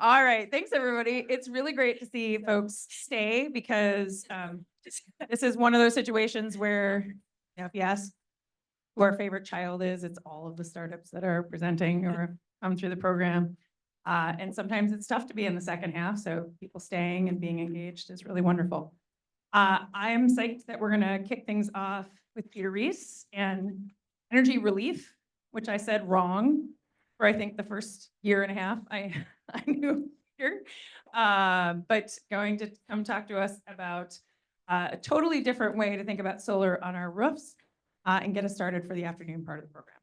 All right, thanks everybody. It's really great to see folks stay because this is one of those situations where, if you ask who our favorite child is, it's all of the startups that are presenting or come through the program. And sometimes it's tough to be in the second half, so people staying and being engaged is really wonderful. I am psyched that we're gonna kick things off with Peter Reese and Energy Relief, which I said wrong for I think the first year and a half. I knew Peter, but going to come talk to us about a totally different way to think about solar on our roofs and get us started for the afternoon part of the program.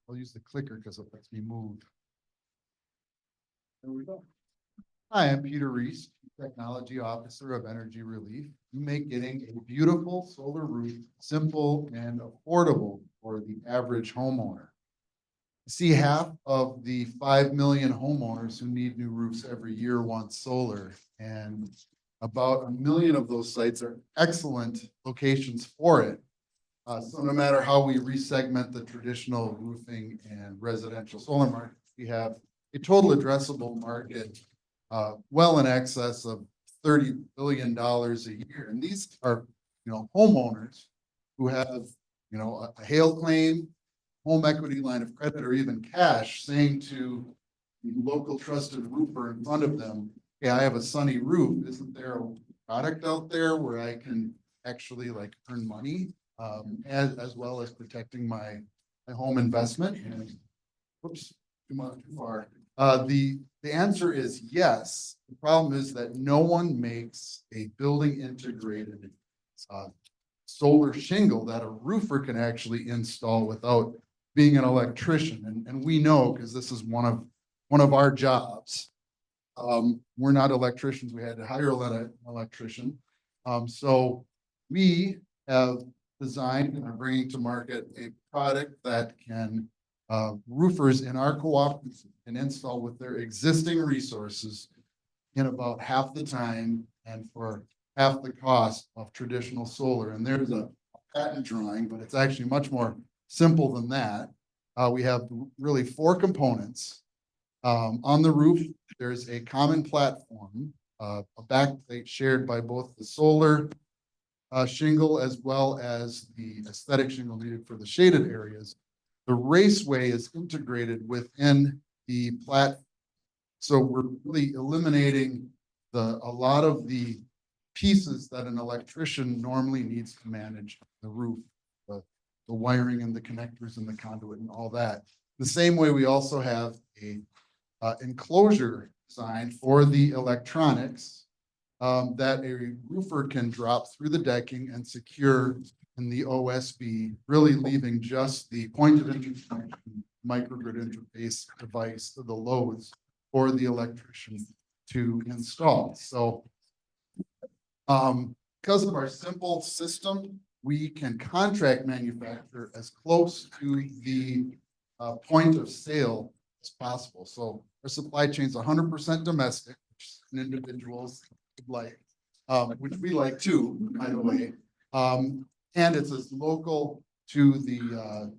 I'll use the clicker because it lets me move. There we go. Hi, I'm Peter Reese, Technology Officer of Energy Relief. You make getting a beautiful solar roof simple and affordable for the average homeowner. I see half of the 5 million homeowners who need new roofs every year want solar, and about 1 million of those sites are excellent locations for it. So no matter how we resegment the traditional roofing and residential solar market, we have a total addressable market well in excess of $30 billion a year. And these are, homeowners who have, a hail claim, home equity line of credit, or even cash, saying to the local trusted roofer in front of them, "Hey, I have a sunny roof. Isn't there a product out there where I can actually earn money?" As well as protecting my home investment. And whoops, too far. The answer is yes. The problem is that no one makes a building integrated solar shingle that a roofer can actually install without being an electrician. And we know, because this is one of our jobs. We're not electricians. We had to hire an electrician. So we have designed and are bringing to market a product that can roofers in our cooperative can install with their existing resources in about half the time and for half the cost of traditional solar. And there's a patent drawing, but it's actually much more simple than that. We have really 4 components. On the roof, there's a common platform, a backplate shared by both the solar shingle as well as the aesthetic shingle needed for the shaded areas. The raceway is integrated within the platform. So we're really eliminating a lot of the pieces that an electrician normally needs to manage the roof, the wiring and the connectors and the conduit and all that. The same way we also have a enclosure designed for the electronics that a roofer can drop through the decking and secure in the OSB, really leaving just the point of interconnection microgrid interface device to the loads for the electrician to install. So because of our simple system, we can contract manufacture as close to the point of sale as possible. So our supply chain is 100% domestic, which individuals like, which we like too, by the way. And it's as local to the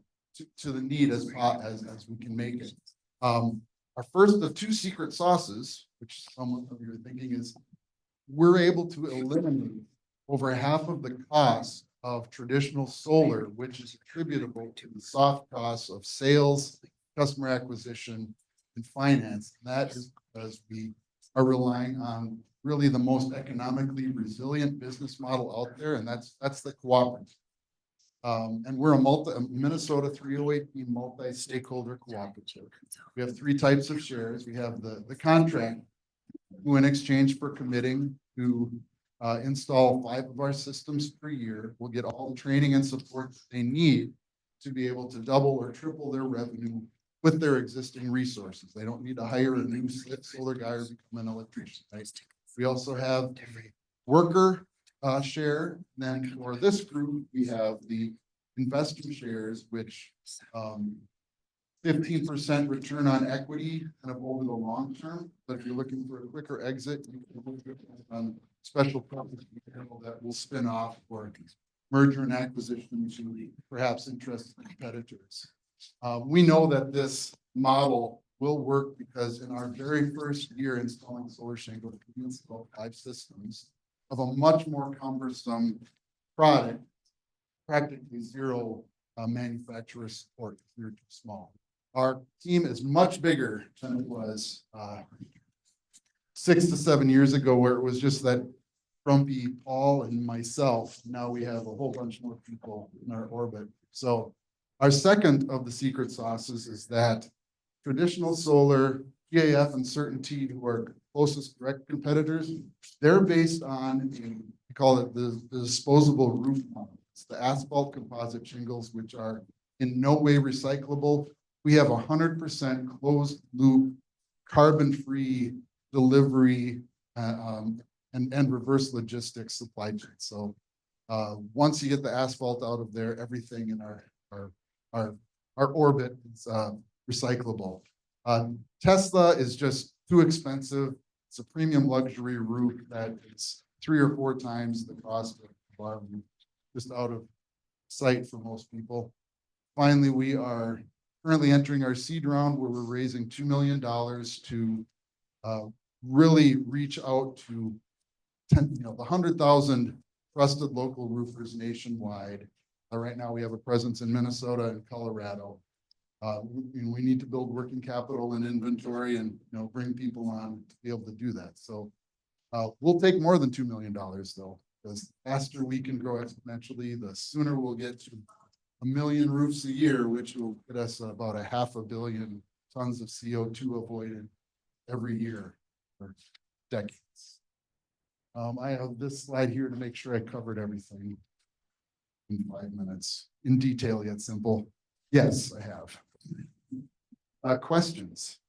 need as we can make it. Our first of 2 secret sauces, which some of you are thinking, is we're able to eliminate over half of the cost of traditional solar, which is attributable to the soft costs of sales, customer acquisition, and finance. And that is because we are relying on really the most economically resilient business model out there, and that's the cooperative. And we're a Minnesota 308B multi-stakeholder cooperative. We have 3 types of shares. We have the contract, who in exchange for committing to install 5 of our systems per year, will get all the training and support that they need to be able to double or triple their revenue with their existing resources. They don't need to hire a new solar guy or become an electrician. Right? We also have worker share. Then for this group, we have the investor shares, which 15% return on equity kind of over the long term. But if you're looking for a quicker exit, you can look on special purpose that will spin off for merger and acquisition to perhaps interested competitors. We know that this model will work because in our very first year installing solar shingles, we installed 5 systems of a much more cumbersome product, practically zero manufacturer support if you're too small. Our team is much bigger than it was 6 to 7 years ago, where it was just that grumpy Paul and myself. Now we have a whole bunch more people in our orbit. So our second of the secret sauces is that traditional solar, PAF and Certainty, who are closest direct competitors, they're based on, we call it the disposable roof model. It's the asphalt composite shingles, which are in no way recyclable. We have 100% closed loop, carbon-free delivery and reverse logistics supply chain. So once you get the asphalt out of there, everything in our orbit is recyclable. Tesla is just too expensive. It's a premium luxury roof that is 3 or 4 times the cost of our roof, just out of sight for most people. Finally, we are currently entering our seed round where we're raising $2 million to really reach out to the 100,000 trusted local roofers nationwide. Right now, we have a presence in Minnesota and Colorado. We need to build working capital and inventory, and bring people on to be able to do that. So we'll take more than $2 million though, because the faster we can grow exponentially, the sooner we'll get to 1 million roofs a year, which will get us about 500 million tons of CO2 avoided every year for decades. I have this slide here to make sure I covered everything in 5 minutes, in detail yet simple. Yes, I have. Questions?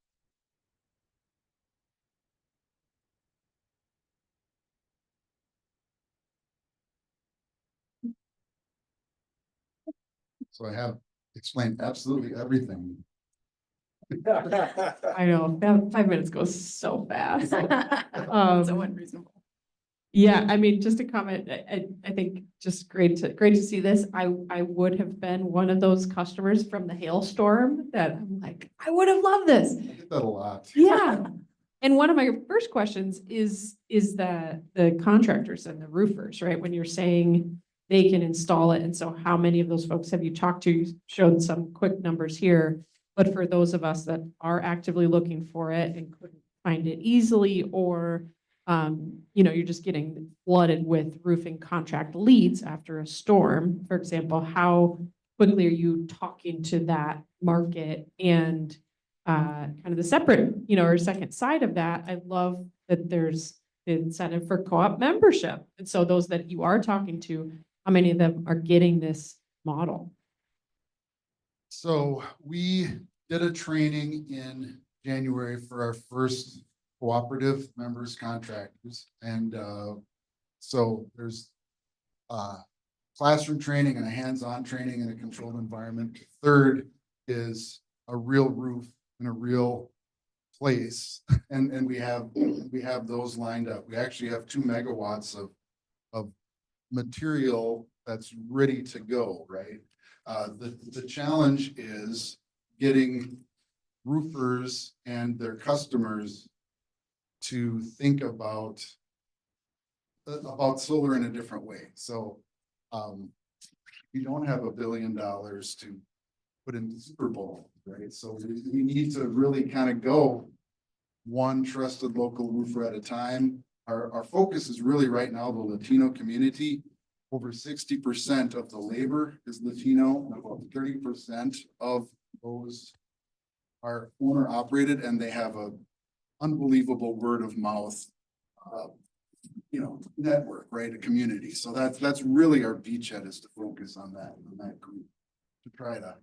So I have explained absolutely everything. I know, that 5 minutes goes so fast. So unreasonable. Yeah, I mean, just a comment, I think just great to see this. I would have been one of those customers from the hailstorm that I'm like, I would have loved this. I get that a lot. Yeah. And one of my first questions is the contractors and the roofers, right? When you're saying they can install it. And so how many of those folks have you talked to? You showed some quick numbers here, but for those of us that are actively looking for it and couldn't find it easily, or you're just getting flooded with roofing contract leads after a storm, for example, how quickly are you talking to that market? And kind of the separate, or second side of that, I love that there's the incentive for co-op membership. And so those that you are talking to, how many of them are getting this model? So we did a training in January for our first cooperative members contractors. And so there's classroom training and a hands-on training in a controlled environment. Third is a real roof in a real place. And we have those lined up. We actually have 2 megawatts of material that's ready to go, right? The challenge is getting roofers and their customers to think about solar in a different way. So you don't have $1 billion to put in the Super Bowl, right? So we need to really kind of go one trusted local roofer at a time. Our focus is really right now the Latino community. Over 60% of the labor is Latino, and about 30% of those are owner operated, and they have a unbelievable word of mouth, network, right? A community. So that's really our beachhead, is to focus on that group, to try to,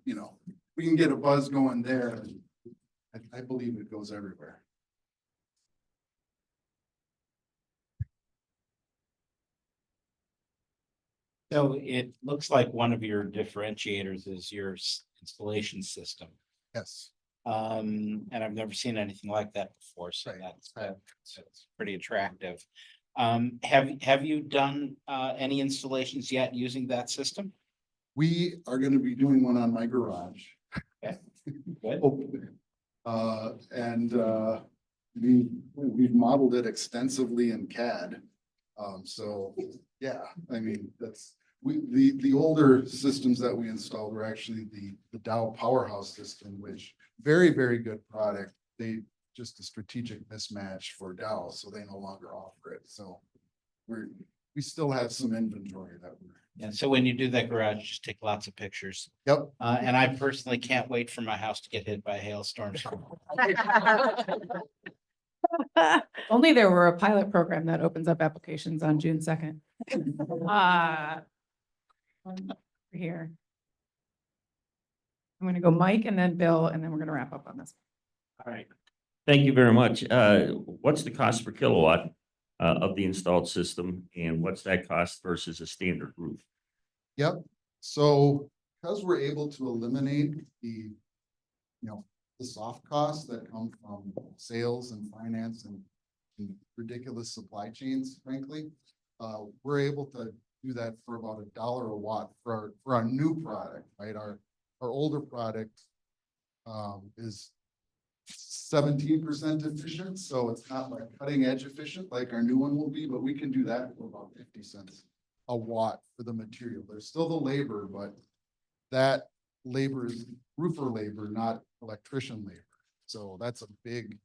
we can get a buzz going there. I believe it goes everywhere. So it looks like one of your differentiators is your installation system. Yes. And I've never seen anything like that before, so Right. that's pretty attractive. Have you done any installations yet using that system? We are gonna be doing one on my garage. Good. We've modeled it extensively in CAD. So, yeah, I mean, the older systems that we installed were actually the Dow Powerhouse system, which very, very good product. They just a strategic mismatch for Dow, so they no longer offer it. So we still have some inventory that we're. And so when you do that garage, just take lots of pictures. Yep. And I personally can't wait for my house to get hit by a hailstorm. Only there were a pilot program that opens up applications on June 2nd. Here. I'm gonna go Mike and then Bill, and then we're gonna wrap up on this. All right. Thank you very much. What's the cost per kilowatt of the installed system, and what's that cost versus a standard roof? Yep, so because we're able to eliminate the soft costs that come from sales and finance and ridiculous supply chains, frankly, we're able to do that for about $1 a watt for our new product, right? Our older product is 17% efficient, so it's not like cutting edge efficient like our new one will be, but we can do that for about 50 cents a watt for the material. There's still the labor, but that labor is roofer labor, not electrician labor. So that's a big,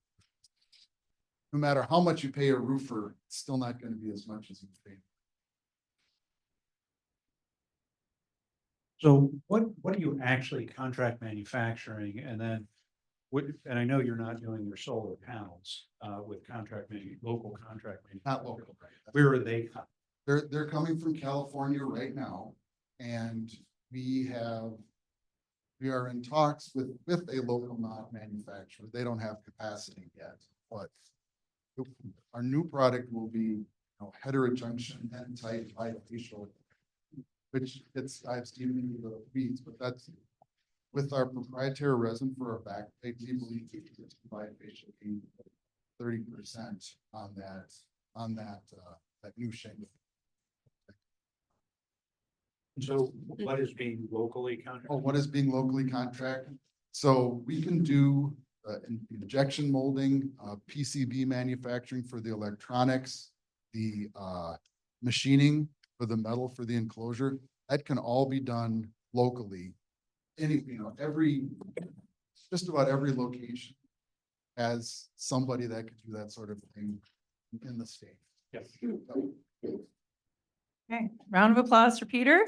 no matter how much you pay a roofer, it's still not going to be as much as you pay. So what are you actually contract manufacturing? And then and I know you're not doing your solar panels with local contract. Not local, right? Where are they? They're coming from California right now, and we are in talks with a local manufacturer. They don't have capacity yet, but our new product will be, heterojunction and type bifacial, which I've seen in the weeds, but that's with our proprietary resin for our backplate. We believe we can get bifacial gain 30% on that new shingle. So what is being locally contracted? Oh, what is being locally contracted? So we can do injection molding, PCB manufacturing for the electronics, the machining for the metal for the enclosure. That can all be done locally. Just about every location has somebody that could do that sort of thing in the state. Yes. Okay, round of applause for Peter.